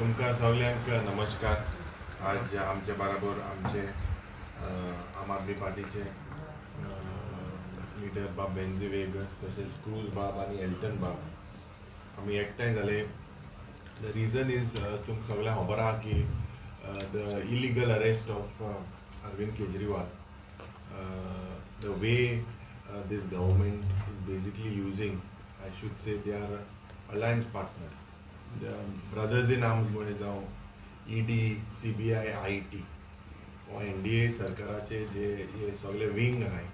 तुमकां सगळ्यांक नमस्कार। आज आमचे बरोबर आमचे आम आदमी पार्टीचे लिडर बाब बेंझी वेगस तसेच क्रूज बाब आणि एल्टन बाब आम्ही एकठांय जाले। द रिजन इज तुमकां सगळ्यांक खबर आहा की the illegal arrest of Arvind Kejriwal, the way this government is basically using, I should say, they are alliance partners. The brothers in arms मुळे जावं ED, CBI, IT व NDA सरकाराचे जे हे सगळे विंग आहे,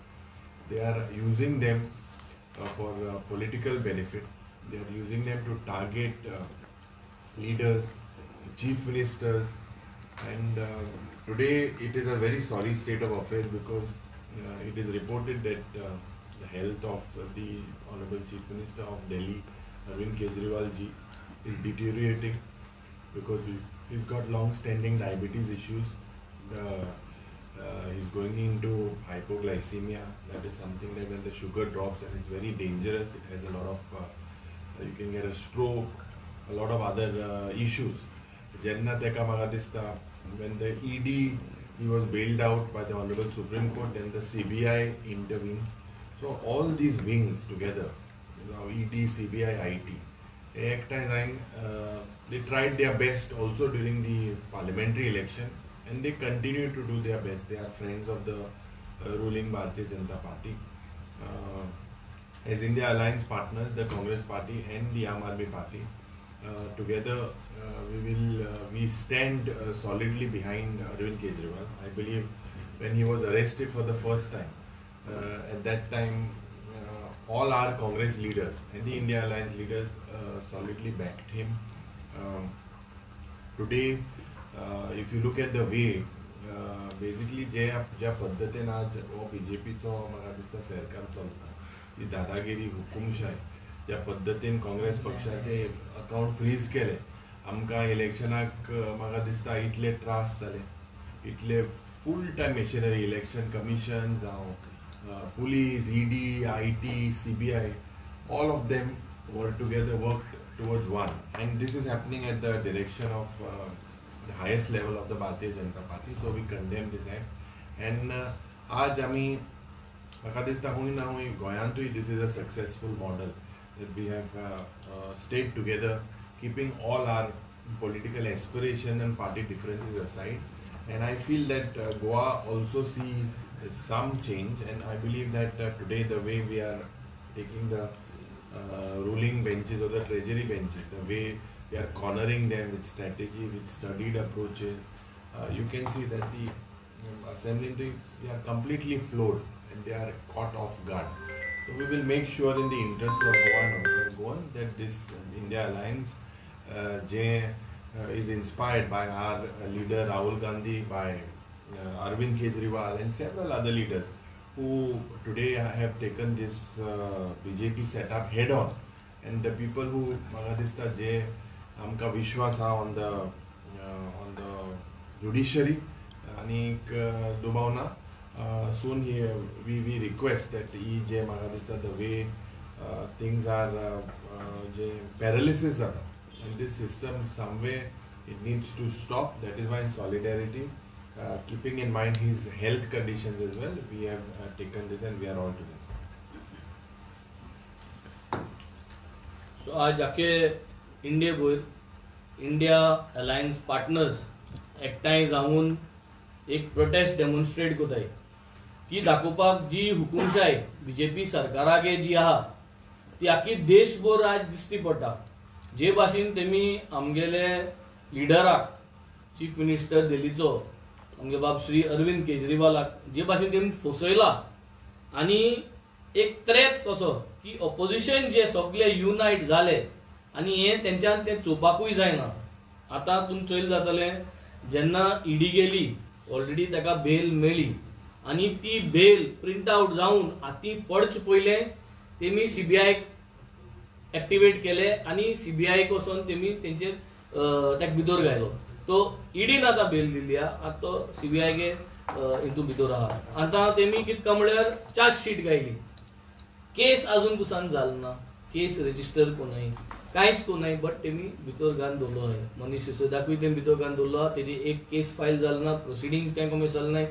they are using them for political benefit. They are using them to target leaders, chief ministers, and today it is a very sorry state of affairs because it is reported that the health of the Honorable Chief Minister of Delhi, Arvind Kejriwal ji, is deteriorating because he's got long-standing diabetes issues. He's going into hypoglycemia. That is something that when the sugar drops, and it's very dangerous. It has a lot of, you can get a stroke, a lot of other issues. Jenna teka maga dista, when the ED, he was bailed out by the Honorable Supreme Court, then the CBI intervenes. So all these wings together, ED, CBI, IT, they tried their best also during the parliamentary election, and they continue to do their best. They are friends of the ruling Bharatiya Janata Party. As in their alliance partners, the Congress Party and the Aam Aadmi Party, together we stand solidly behind Arvind Kejriwal. I believe when he was arrested for the first time, at that time all our Congress leaders and the India Alliance leaders solidly backed him. Today, if you look at the way, basically ज्या पद्धतीने आज बीजेपीचो म्हाका दिसता सरकार चलता, ती दादागिरी हुकुमशाही, ज्या पद्धतीन काँग्रेस पक्षाचे अकाउंट फ्रीज केले, आमकां इलेक्शनाक म्हाका दिसता इतले त्रास जाले, इतले full time machinery, election commission जावं police, ED, IT, CBI, all of them were together worked towards one, and this is happening at the direction of the highest level of the Bharatiya Janata Party. So we condemn this act, and आज आमी म्हाका दिसता हुंय ना हुंय गोंयांतूय this is a successful model that we have stayed together, keeping all our political aspiration and party differences aside. And I feel that Goa also sees some change, and I believe that today the way we are taking the ruling benches or the treasury benches, the way we are cornering them with strategy, with studied approaches, you can see that the assembly, they are completely floored and they are caught off guard. So we will make sure in the interest of Goa and Goans that this India Alliance is inspired by our leader Rahul Gandhi, by Arvind Kejriwal and several other leaders who today have taken this BJP setup head on, and the people who magadista je amka vishwas on the judiciary and dubavna soon we request that je magadista the way things are paralysis zata in this system, some way it needs to stop. That is why in solidarity, keeping in mind his health conditions as well, we have taken this and we are all together. So आज आखे India alliance partners एकठांय जाऊन एक protest demonstrate कोताय की दाखोवपाक जी हुकुमशाही BJP सरकारागे जी आहा ती आखी देशभर आज दिसती पडटा। जे भाशेन तेमी आमगेले लिडराक, चीफ मिनिस्टर दिल्लीचो आमगे बाब श्री अरविंद केजरीवालाक जे भाशेन तेमी फसयला, आणि एक थ्रेट कसो की ऑपोजिशन जे सगळे युनाइट जाले आणि हे तेंच्यान ते चोपाकूय जायना। आता तुम चोयल जातले जेन्ना ईडी गेली, ऑलरेडी ताका बेल मेळ्ळी आणि ती बेल प्रिंट आउट जाऊन आती पडच पयले तेमी सीबीआय एक्टिवेट केले आणि सीबीआय कोसून तेमी तेंचेर ताका भितर घायलो। तो ईडीन आता बेल दिली, आता सीबीआय गे इंतू भितर आहा। आता तेमी कितका म्हळ्यार चार्जशीट गायली, केस अजून कुसान जाल ना, केस रजिस्टर कोणाय कांयच कोनाय, बट तेमी भितर घालून दवरलो आहाय. मनीष सिसोदियाकूय तेमी भितर घालून दवरलो आहा. तेजी एक केस फायल जाली ना, प्रोसिडींग्स कांय कमी जाले नाय.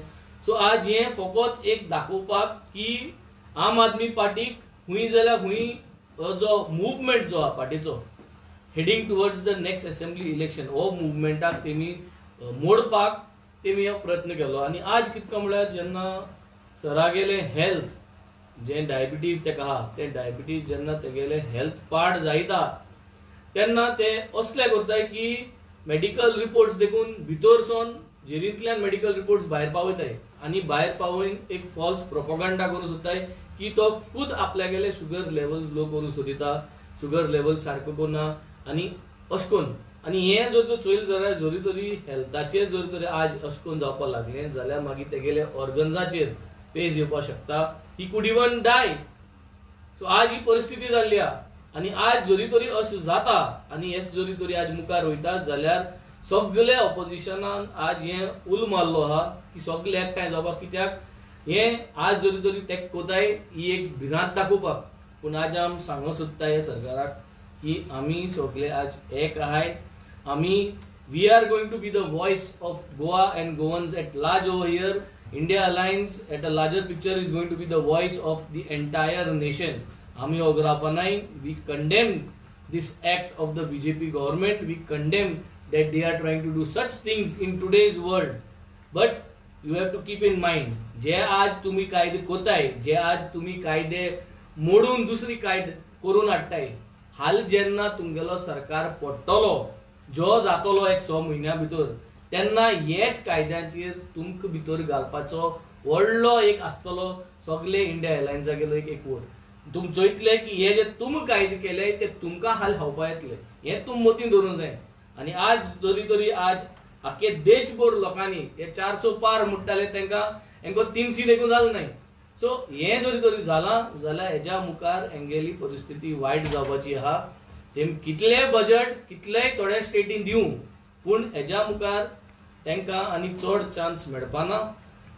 सो आज हे फकत एक दाखोवपाक की आम आदमी पार्टीक हुंय जाल्यार हुंय जो मुवमेंट जो आहा पार्टीचो heading towards the next assembly election, हो मुवमेंटाक तेमी मोडपाक तेमी हो प्रयत्न केलो. आनी आज कितको म्हळ्यार जेन्ना सरागेले हेल्थ जे डायबिटीज तेका आहा, ते डायबिटीज जेन्ना तेगेले हेल्थ पाड जायता तेन्ना ते असले करताय की मेडिकल रिपोर्ट्स देखून भितरसून जेलींतल्यान मेडिकल रिपोर्ट्स भायर पावयताय आनी भायर पावोवन एक फॉल्स प्रोपोगंडा करूं सोदताय की तो खुद आपल्यागेले शुगर लेवल्स लो करूं सोदिता, शुगर लेवल सारको करना आनी अशें करून. आनी हे जर तो चोयल जाल्यार जोरी तरी हेल्थाचेर जोरी तरी आज अशें करून जावपाक लागलें जाल्यार मागीर तेगेले ऑर्गन्साचेर पेज येवपाक शकता. He could even die. So आज ही परिस्थिती जाल्ली आहा. आनी आज जरी तरी अशें जाता आनी हेच जरी तरी आज मुखार वयता जाल्यार सगळे ऑपोजिशनान आज हे उल मारलो आहा की सगळे एकठांय जावपाक. कित्याक हे आज जरी तरी ते कोताय ही एक भिरांत दाखोवपाक. पूण आज आमी सांगूंक सोदता हे सरकाराक की आमी सगळे आज एक आहाय. आमी we are going to be the voice of Goa and Goans at large over here. India Alliance at a larger picture is going to be the voice of the entire nation. Ami Ograpanai, we condemn this act of the BJP government. We condemn that they are trying to do such things in today's world. But you have to keep in mind, जे आज तुम्ही कायदे कोताय, जे आज तुम्ही कायदे मोडून दुसरी कायदे करून हाडटाय, हाल जेन्ना तुमगेलो सरकार पडटलो, जो जातलो एक 6 म्हयन्या भितर, तेन्ना हेच कायद्यांचेर तुमकां भितर घालपाचो व्हडलो एक आसतलो सगळे इंडिया एलायन्सा गेलो एक एकवट. तुम चोयतले की हे जे तुम कायदे केले ते तुमकां हाल खावपा येतले, हे तुम मतीन दवरूंक जाय. आनी आज जरी तरी आज आख्खे देशभर लोकांनी हे 400 पार म्हणटाले तेंकां 300 देखून जालें नाय. सो हे जरी तरी जालां जाल्यार हेज्या मुखार हेंगेली परिस्थिती वायट जावपाची आहा. तेम कितले बजट कितलेय थोड्या स्टेटीन दिवं पूण हेज्या मुखार तेंकां आनी चड चान्स मेळपाना.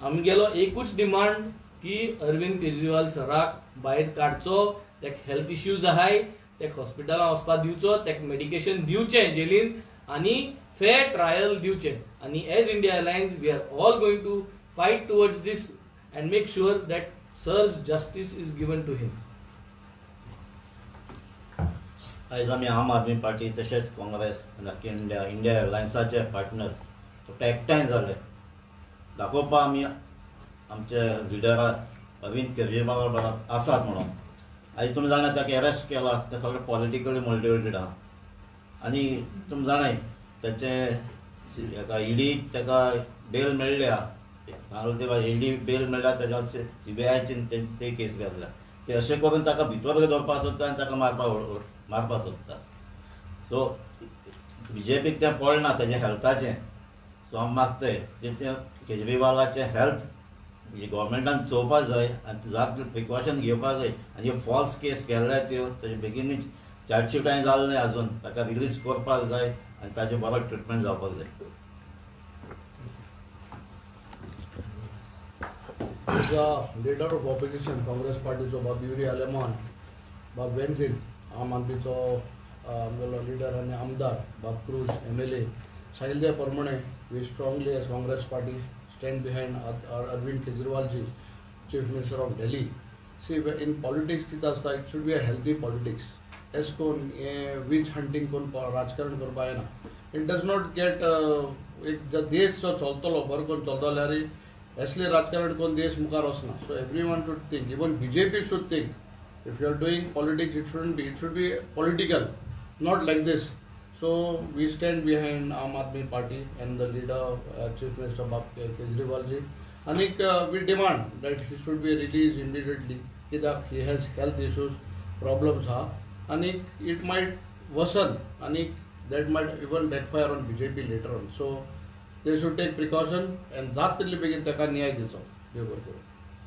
आमगेलो एकूच डिमांड की अरविंद केजरीवाल सराक भायर काडचो. तेका हेल्थ इश्यूज आहाय, तेका हॉस्पिटलां वचपाक दिवचो, तेका मेडिकेशन दिवचें जेलीन आनी फेर ट्रायल दिवचें. आनी as India Alliance we are all going to fight towards this and make sure that sirs justice is given to him. आयज आमी आम आदमी पार्टी तशेंच काँग्रेस इंडिया अलायन्साचे पार्टनर्स एकठांय जाले दाखोवपा आमी आमचे लिडर अरविंद केजरीवाल बरोबर आसात म्हणून. आयज तुमी जाणा ताका अरेस्ट केला ते सगळे पॉलिटिकली मोटिवेटेड आहा. आनी तुमी जाणाय तेचे हेका ईडी ताका बेल मेळ्ळ्या, सांगले ते ईडी बेल मेळ्ळ्या तेज्या CBIचे ते केस घातल्या. ते अशें करून ताका भितर दवरपाक सोदता आनी ताका मारपाक सोदता. सो BJPक तें पडना तेजे हेल्थाचें. सो हांव मागताय तेचे केजरीवालाचे हेल्थ गव्हर्मेंटान चोवपाक जाय आनी जात प्रिकॉशन घेवपाक जाय. आनी ह्यो फॉल्स केस केल्ल्या त्यो तेजे बेगीनूच चार्जशीटाय जालें नाय आजून. ताका रिलीज करपाक जाय आनी ताजे बरो ट्रिटमेंट जावपाक जाय. The leader of opposition, Congress Party, so Bob Yuri Aleman, Bob Benzin, आम आदमीचो leader and Amdar, Bob Cruz, MLA, Sailya Parmane, we strongly as Congress Party stand behind Arvind Kejriwal ji, Chief Minister of Delhi. See, in politics, it should be a healthy politics. As kon witch hunting kon rajkaran kar paye na. It does not get देश जो चलतलो बर कोण चलता जाल्यार असले राजकारण कोण देश मुखार वचना. So everyone should think, even BJP should think, if you are doing politics, it should be political, not like this. So we stand behind Aam Aadmi Party and the leader, Chief Minister Kejriwal ji. And we demand that he should be released immediately. He has health issues, problems, and it might worsen, and that might even backfire on BJP later on. So they should take precaution and जात तितले बेगीन ताका न्याय दिवचो. देव बरें करूं.